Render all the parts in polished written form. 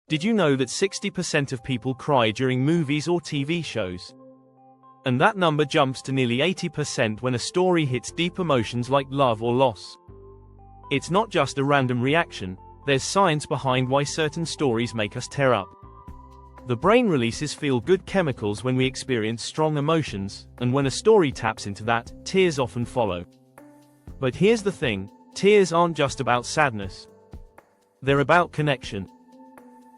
Did you know that 60% of people cry during movies or TV shows? And that number jumps to nearly 80% when a story hits deep emotions like love or loss. It's not just a random reaction, there's science behind why certain stories make us tear up. The brain releases feel-good chemicals when we experience strong emotions, and when a story taps into that, tears often follow. But here's the thing, tears aren't just about sadness. They're about connection.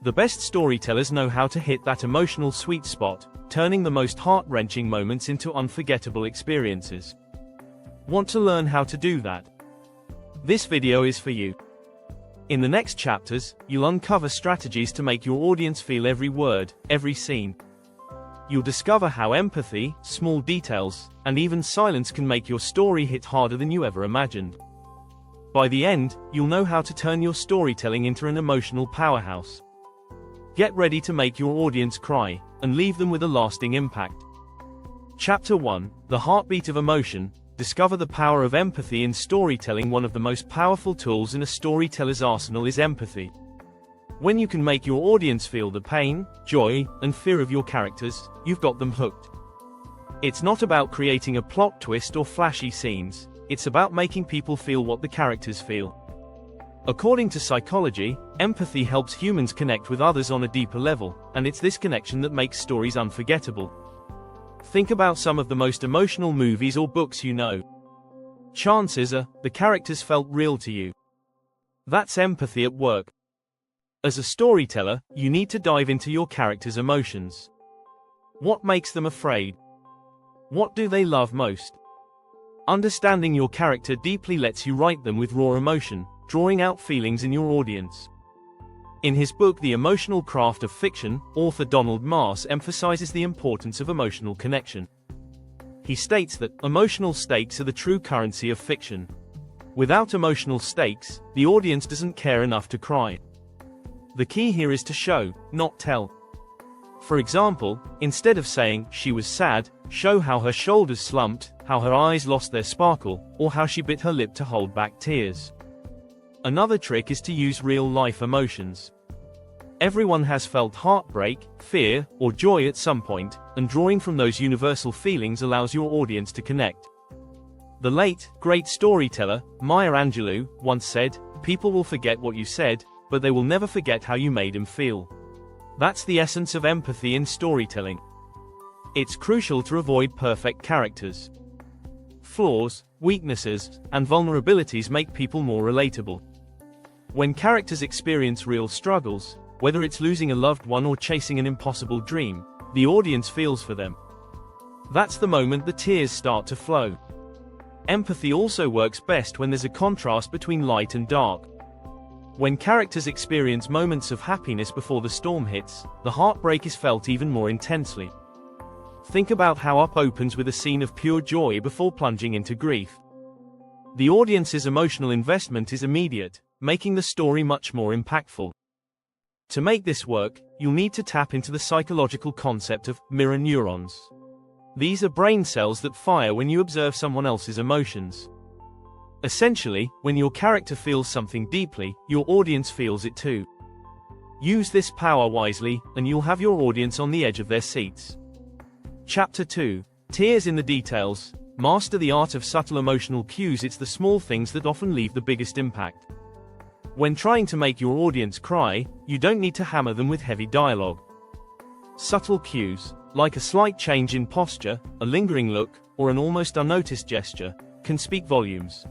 The best storytellers know how to hit that emotional sweet spot, turning the most heart-wrenching moments into unforgettable experiences. Want to learn how to do that? This video is for you. In the next chapters, you'll uncover strategies to make your audience feel every word, every scene. You'll discover how empathy, small details, and even silence can make your story hit harder than you ever imagined. By the end, you'll know how to turn your storytelling into an emotional powerhouse. Get ready to make your audience cry, and leave them with a lasting impact. Chapter 1: The Heartbeat of Emotion. Discover the power of empathy in storytelling. One of the most powerful tools in a storyteller's arsenal is empathy. When you can make your audience feel the pain, joy, and fear of your characters, you've got them hooked. It's not about creating a plot twist or flashy scenes, it's about making people feel what the characters feel. According to psychology, empathy helps humans connect with others on a deeper level, and it's this connection that makes stories unforgettable. Think about some of the most emotional movies or books you know. Chances are, the characters felt real to you. That's empathy at work. As a storyteller, you need to dive into your characters' emotions. What makes them afraid? What do they love most? Understanding your character deeply lets you write them with raw emotion, drawing out feelings in your audience. In his book The Emotional Craft of Fiction, author Donald Mars emphasizes the importance of emotional connection. He states that emotional stakes are the true currency of fiction. Without emotional stakes, the audience doesn't care enough to cry. The key here is to show, not tell. For example, instead of saying, "she was sad," show how her shoulders slumped, how her eyes lost their sparkle, or how she bit her lip to hold back tears. Another trick is to use real-life emotions. Everyone has felt heartbreak, fear, or joy at some point, and drawing from those universal feelings allows your audience to connect. The late, great storyteller, Maya Angelou, once said, "People will forget what you said, but they will never forget how you made them feel." That's the essence of empathy in storytelling. It's crucial to avoid perfect characters. Flaws, weaknesses, and vulnerabilities make people more relatable. When characters experience real struggles, whether it's losing a loved one or chasing an impossible dream, the audience feels for them. That's the moment the tears start to flow. Empathy also works best when there's a contrast between light and dark. When characters experience moments of happiness before the storm hits, the heartbreak is felt even more intensely. Think about how Up opens with a scene of pure joy before plunging into grief. The audience's emotional investment is immediate, making the story much more impactful. To make this work, you'll need to tap into the psychological concept of mirror neurons. These are brain cells that fire when you observe someone else's emotions. Essentially, when your character feels something deeply, your audience feels it too. Use this power wisely, and you'll have your audience on the edge of their seats. Chapter 2: Tears in the Details. Master the art of subtle emotional cues. It's the small things that often leave the biggest impact. When trying to make your audience cry, you don't need to hammer them with heavy dialogue. Subtle cues, like a slight change in posture, a lingering look, or an almost unnoticed gesture, can speak volumes.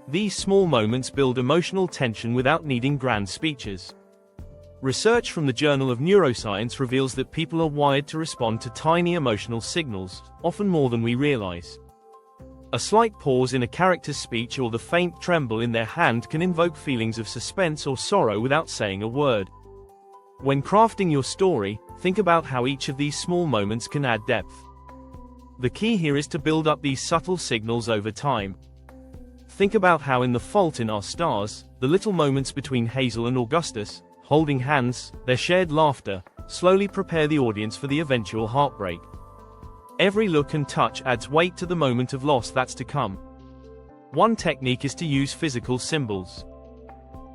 These small moments build emotional tension without needing grand speeches. Research from the Journal of Neuroscience reveals that people are wired to respond to tiny emotional signals, often more than we realize. A slight pause in a character's speech or the faint tremble in their hand can invoke feelings of suspense or sorrow without saying a word. When crafting your story, think about how each of these small moments can add depth. The key here is to build up these subtle signals over time. Think about how in The Fault in Our Stars, the little moments between Hazel and Augustus, holding hands, their shared laughter, slowly prepare the audience for the eventual heartbreak. Every look and touch adds weight to the moment of loss that's to come. One technique is to use physical symbols.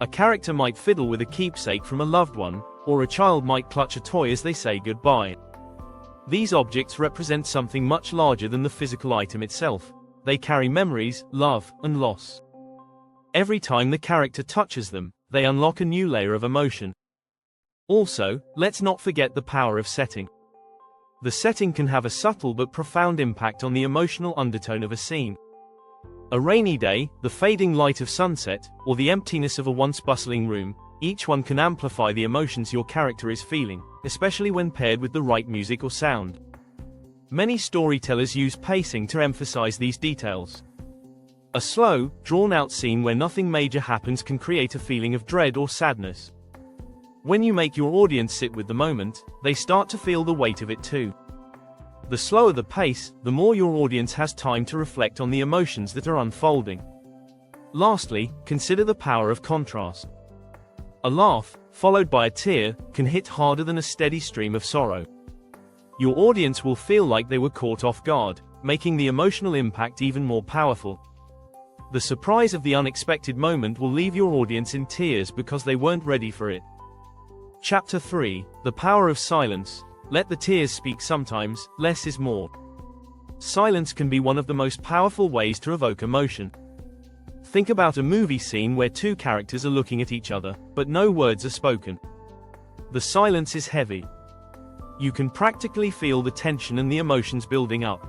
A character might fiddle with a keepsake from a loved one, or a child might clutch a toy as they say goodbye. These objects represent something much larger than the physical item itself. They carry memories, love, and loss. Every time the character touches them, they unlock a new layer of emotion. Also, let's not forget the power of setting. The setting can have a subtle but profound impact on the emotional undertone of a scene. A rainy day, the fading light of sunset, or the emptiness of a once bustling room, each one can amplify the emotions your character is feeling, especially when paired with the right music or sound. Many storytellers use pacing to emphasize these details. A slow, drawn-out scene where nothing major happens can create a feeling of dread or sadness. When you make your audience sit with the moment, they start to feel the weight of it too. The slower the pace, the more your audience has time to reflect on the emotions that are unfolding. Lastly, consider the power of contrast. A laugh, followed by a tear, can hit harder than a steady stream of sorrow. Your audience will feel like they were caught off guard, making the emotional impact even more powerful. The surprise of the unexpected moment will leave your audience in tears because they weren't ready for it. Chapter 3: The Power of Silence. Let the tears speak. Sometimes, less is more. Silence can be one of the most powerful ways to evoke emotion. Think about a movie scene where two characters are looking at each other, but no words are spoken. The silence is heavy. You can practically feel the tension and the emotions building up.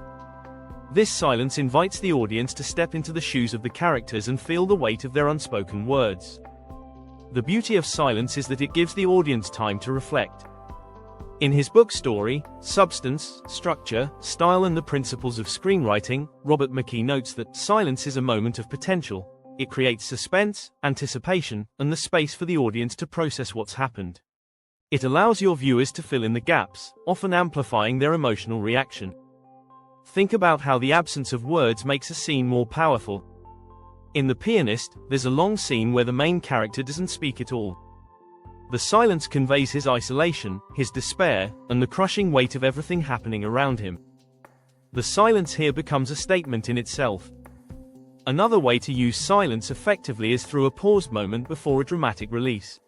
This silence invites the audience to step into the shoes of the characters and feel the weight of their unspoken words. The beauty of silence is that it gives the audience time to reflect. In his book Story, Substance, Structure, Style and the Principles of Screenwriting, Robert McKee notes that silence is a moment of potential. It creates suspense, anticipation, and the space for the audience to process what's happened. It allows your viewers to fill in the gaps, often amplifying their emotional reaction. Think about how the absence of words makes a scene more powerful. In The Pianist, there's a long scene where the main character doesn't speak at all. The silence conveys his isolation, his despair, and the crushing weight of everything happening around him. The silence here becomes a statement in itself. Another way to use silence effectively is through a paused moment before a dramatic release.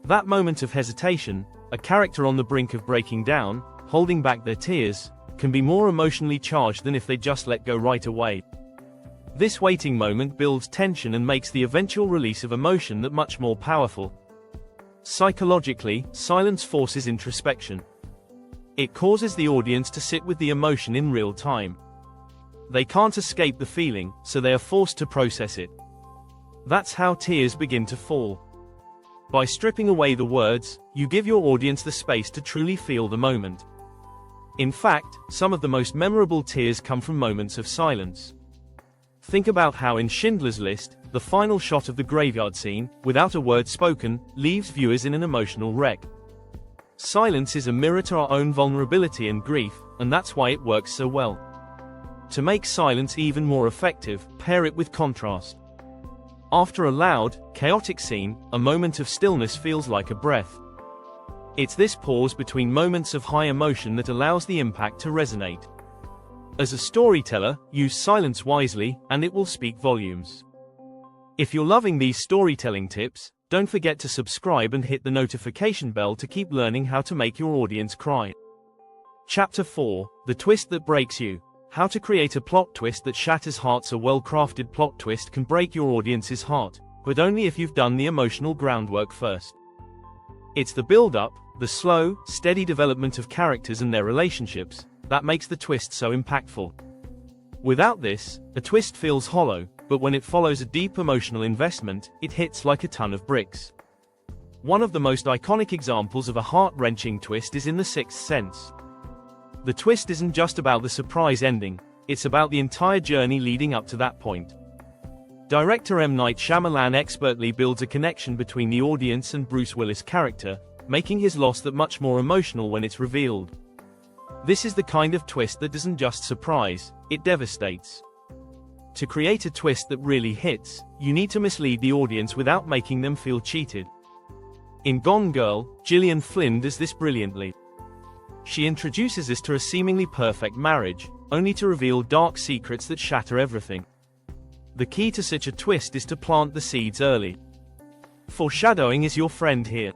That moment of hesitation, a character on the brink of breaking down, holding back their tears, can be more emotionally charged than if they just let go right away. This waiting moment builds tension and makes the eventual release of emotion that much more powerful. Psychologically, silence forces introspection. It causes the audience to sit with the emotion in real time. They can't escape the feeling, so they are forced to process it. That's how tears begin to fall. By stripping away the words, you give your audience the space to truly feel the moment. In fact, some of the most memorable tears come from moments of silence. Think about how in Schindler's List, the final shot of the graveyard scene, without a word spoken, leaves viewers in an emotional wreck. Silence is a mirror to our own vulnerability and grief, and that's why it works so well. To make silence even more effective, pair it with contrast. After a loud, chaotic scene, a moment of stillness feels like a breath. It's this pause between moments of high emotion that allows the impact to resonate. As a storyteller, use silence wisely, and it will speak volumes. If you're loving these storytelling tips, don't forget to subscribe and hit the notification bell to keep learning how to make your audience cry. Chapter 4: The Twist That Breaks You. How to create a plot twist that shatters hearts. A well-crafted plot twist can break your audience's heart, but only if you've done the emotional groundwork first. It's the build-up, the slow, steady development of characters and their relationships, that makes the twist so impactful. Without this, a twist feels hollow, but when it follows a deep emotional investment, it hits like a ton of bricks. One of the most iconic examples of a heart-wrenching twist is in The Sixth Sense. The twist isn't just about the surprise ending, it's about the entire journey leading up to that point. Director M. Night Shyamalan expertly builds a connection between the audience and Bruce Willis' character, making his loss that much more emotional when it's revealed. This is the kind of twist that doesn't just surprise, it devastates. To create a twist that really hits, you need to mislead the audience without making them feel cheated. In Gone Girl, Gillian Flynn does this brilliantly. She introduces us to a seemingly perfect marriage, only to reveal dark secrets that shatter everything. The key to such a twist is to plant the seeds early. Foreshadowing is your friend here.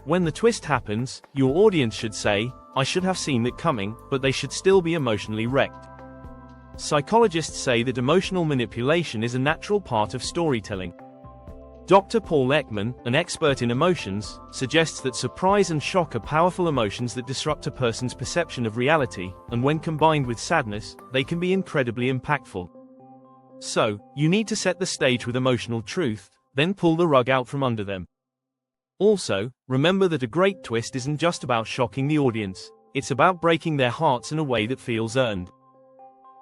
When the twist happens, your audience should say, "I should have seen that coming," but they should still be emotionally wrecked. Psychologists say that emotional manipulation is a natural part of storytelling. Dr. Paul Ekman, an expert in emotions, suggests that surprise and shock are powerful emotions that disrupt a person's perception of reality, and when combined with sadness, they can be incredibly impactful. So, you need to set the stage with emotional truth, then pull the rug out from under them. Also, remember that a great twist isn't just about shocking the audience, it's about breaking their hearts in a way that feels earned.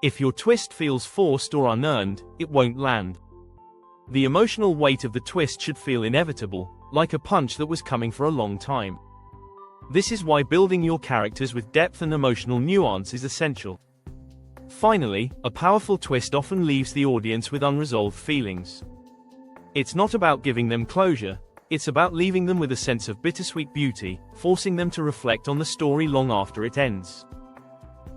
If your twist feels forced or unearned, it won't land. The emotional weight of the twist should feel inevitable, like a punch that was coming for a long time. This is why building your characters with depth and emotional nuance is essential. Finally, a powerful twist often leaves the audience with unresolved feelings. It's not about giving them closure, it's about leaving them with a sense of bittersweet beauty, forcing them to reflect on the story long after it ends.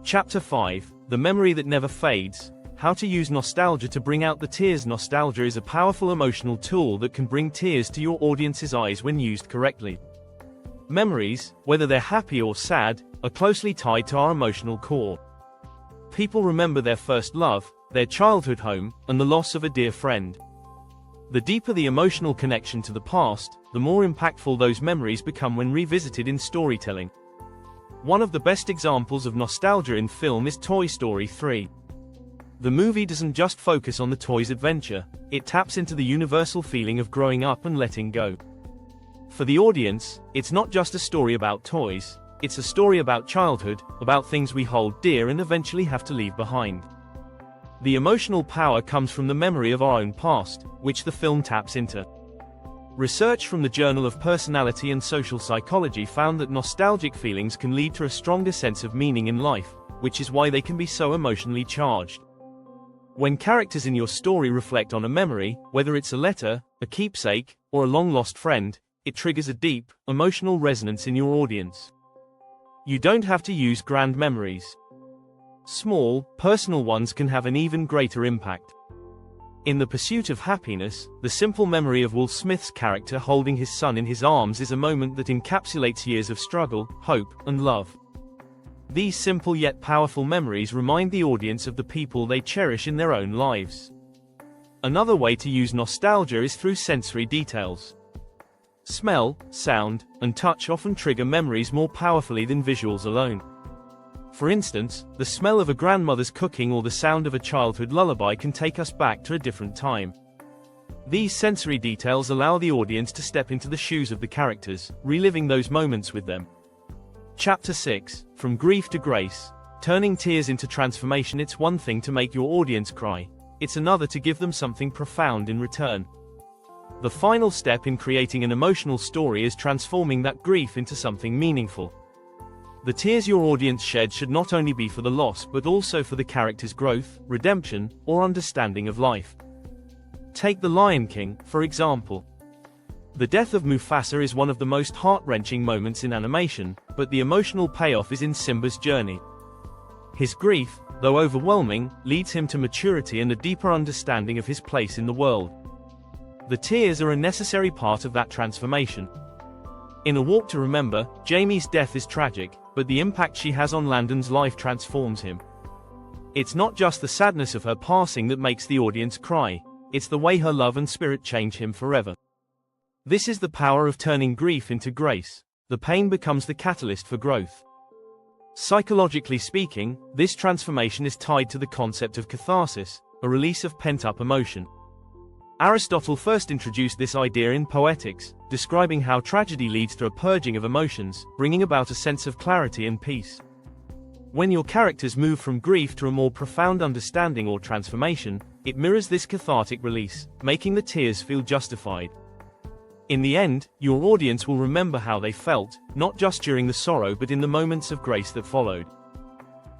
Chapter 5, The Memory That Never Fades. How to use nostalgia to bring out the tears. Nostalgia is a powerful emotional tool that can bring tears to your audience's eyes when used correctly. Memories, whether they're happy or sad, are closely tied to our emotional core. People remember their first love, their childhood home, and the loss of a dear friend. The deeper the emotional connection to the past, the more impactful those memories become when revisited in storytelling. One of the best examples of nostalgia in film is Toy Story 3. The movie doesn't just focus on the toy's adventure, it taps into the universal feeling of growing up and letting go. For the audience, it's not just a story about toys, it's a story about childhood, about things we hold dear and eventually have to leave behind. The emotional power comes from the memory of our own past, which the film taps into. Research from the Journal of Personality and Social Psychology found that nostalgic feelings can lead to a stronger sense of meaning in life, which is why they can be so emotionally charged. When characters in your story reflect on a memory, whether it's a letter, a keepsake, or a long-lost friend, it triggers a deep, emotional resonance in your audience. You don't have to use grand memories. Small, personal ones can have an even greater impact. In The Pursuit of Happiness, the simple memory of Will Smith's character holding his son in his arms is a moment that encapsulates years of struggle, hope, and love. These simple yet powerful memories remind the audience of the people they cherish in their own lives. Another way to use nostalgia is through sensory details. Smell, sound, and touch often trigger memories more powerfully than visuals alone. For instance, the smell of a grandmother's cooking or the sound of a childhood lullaby can take us back to a different time. These sensory details allow the audience to step into the shoes of the characters, reliving those moments with them. Chapter 6, From Grief to Grace. Turning tears into transformation. It's one thing to make your audience cry, it's another to give them something profound in return. The final step in creating an emotional story is transforming that grief into something meaningful. The tears your audience shed should not only be for the loss but also for the character's growth, redemption, or understanding of life. Take The Lion King, for example. The death of Mufasa is one of the most heart-wrenching moments in animation, but the emotional payoff is in Simba's journey. His grief, though overwhelming, leads him to maturity and a deeper understanding of his place in the world. The tears are a necessary part of that transformation. In A Walk to Remember, Jamie's death is tragic, but the impact she has on Landon's life transforms him. It's not just the sadness of her passing that makes the audience cry, it's the way her love and spirit change him forever. This is the power of turning grief into grace. The pain becomes the catalyst for growth. Psychologically speaking, this transformation is tied to the concept of catharsis, a release of pent-up emotion. Aristotle first introduced this idea in Poetics, describing how tragedy leads to a purging of emotions, bringing about a sense of clarity and peace. When your characters move from grief to a more profound understanding or transformation, it mirrors this cathartic release, making the tears feel justified. In the end, your audience will remember how they felt, not just during the sorrow but in the moments of grace that followed.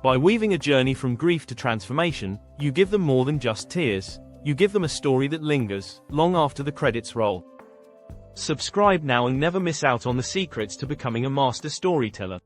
By weaving a journey from grief to transformation, you give them more than just tears, you give them a story that lingers, long after the credits roll. Subscribe now and never miss out on the secrets to becoming a master storyteller.